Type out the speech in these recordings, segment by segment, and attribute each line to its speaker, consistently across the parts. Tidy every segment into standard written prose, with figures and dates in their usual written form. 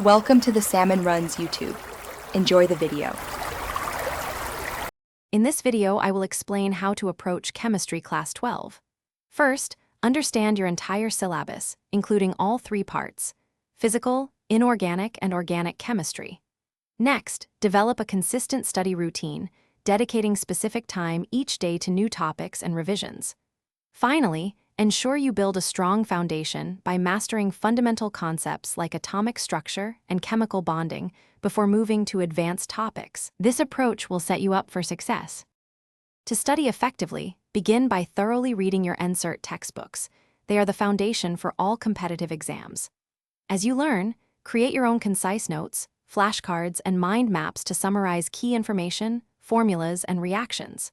Speaker 1: Welcome to the Salmon Runs YouTube. Enjoy the video.
Speaker 2: In this video, I will explain how to approach Chemistry Class 12. First, understand your entire syllabus, including all three parts: physical, inorganic, and organic chemistry. Next, develop a consistent study routine, dedicating specific time each day to new topics and revisions. Finally, ensure you build a strong foundation by mastering fundamental concepts like atomic structure and chemical bonding before moving to advanced topics. This approach will set you up for success. To study effectively, begin by thoroughly reading your NCERT textbooks. They are the foundation for all competitive exams. As you learn, create your own concise notes, flashcards, and mind maps to summarize key information, formulas, and reactions.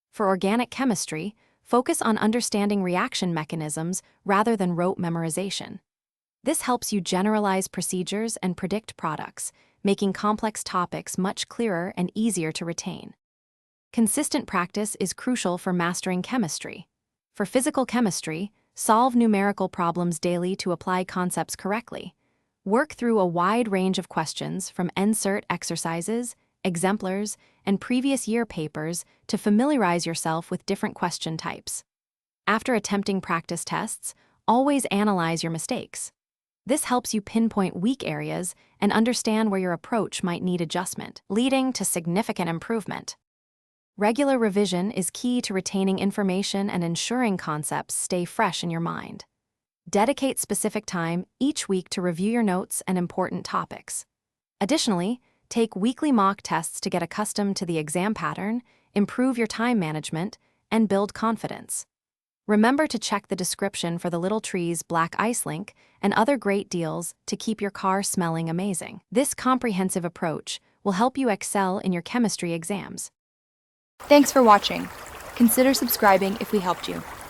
Speaker 2: For organic chemistry, focus on understanding reaction mechanisms rather than rote memorization. This helps you generalize procedures and predict products, making complex topics much clearer and easier to retain. Consistent practice is crucial for mastering chemistry. For physical chemistry, solve numerical problems daily to apply concepts correctly. Work through a wide range of questions from NCERT exercises, exemplars, and previous year papers to familiarize yourself with different question types. After attempting practice tests, always analyze your mistakes. This helps you pinpoint weak areas and understand where your approach might need adjustment, leading to significant improvement. Regular revision is key to retaining information and ensuring concepts stay fresh in your mind. Dedicate specific time each week to review your notes and important topics. Additionally, take weekly mock tests to get accustomed to the exam pattern, improve your time management, and build confidence. Remember to check the description for the Little Trees Black Ice link and other great deals to keep your car smelling amazing. This comprehensive approach will help you excel in your chemistry exams.
Speaker 1: Thanks for watching. Consider subscribing if we helped you.